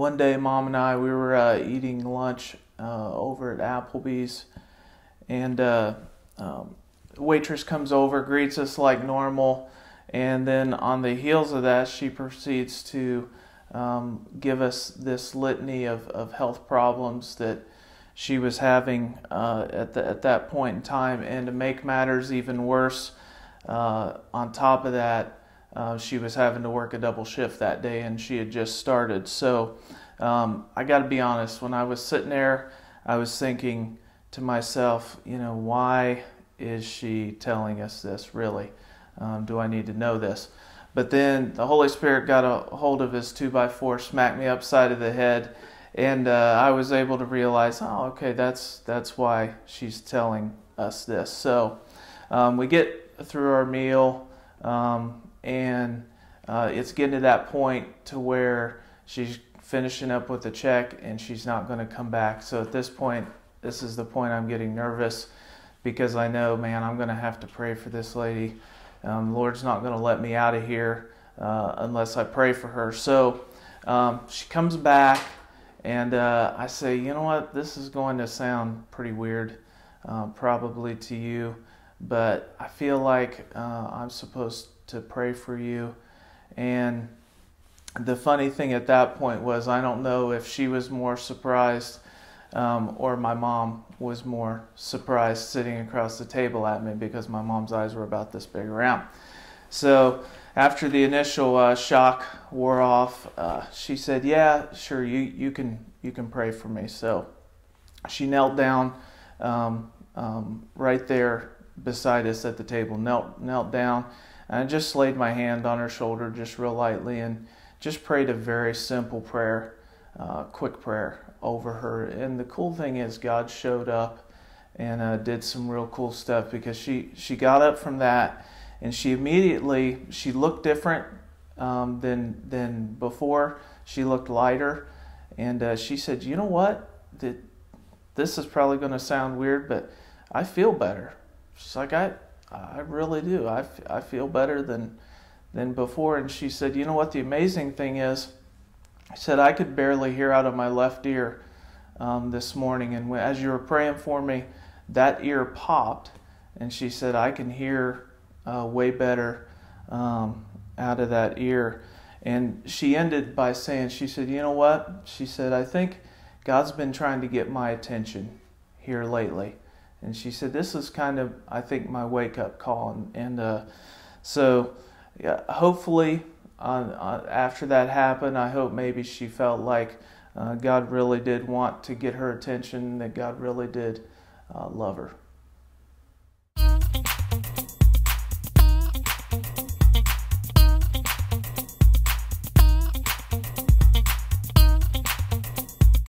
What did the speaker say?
one day, Mom and I, we were eating lunch over at Applebee's, and waitress comes over, greets us like normal, and then on the heels of that, she proceeds to give us this litany of health problems that she was having at that point in time. And to make matters even worse, on top of that, she was having to work a double shift that day, and she had just started. So I got to be honest, when I was sitting there, I was thinking to myself, why is she telling us this, really? Do I need to know this? But then the Holy Spirit got a hold of his 2x4, smacked me upside of the head, and I was able to realize, okay, that's why she's telling us this. So we get through our meal, and it's getting to that point to where she's finishing up with the check, and she's not going to come back. So at this point, this is the point I'm getting nervous, because I know, man, I'm going to have to pray for this lady. Lord's not going to let me out of here unless I pray for her. So she comes back, and I say, you know what, this is going to sound pretty weird, probably to you, but I feel like I'm supposed to pray for you. And the funny thing at that point was, I don't know if she was more surprised or my mom was more surprised, sitting across the table at me, because my mom's eyes were about this big around. So after the initial shock wore off, she said, "Yeah, sure, you can pray for me." So she knelt down right there beside us at the table, knelt down, and I just laid my hand on her shoulder just real lightly and just prayed a very simple prayer, quick prayer over her. And the cool thing is, God showed up and did some real cool stuff, because she got up from that, and she looked different than before. She looked lighter, and she said, "You know what? This is probably going to sound weird, but I feel better." She's like, I really do. I feel better than before. And she said, "You know what the amazing thing is?" I said, "I could barely hear out of my left ear this morning, and as you were praying for me, that ear popped." And she said, "I can hear way better out of that ear." And she ended by saying, she said, "You know what?" She said, "I think God's been trying to get my attention here lately." And she said, "This is kind of, I think, my wake-up call." And so yeah, hopefully after that happened, I hope maybe she felt like God really did want to get her attention, that God really did love her.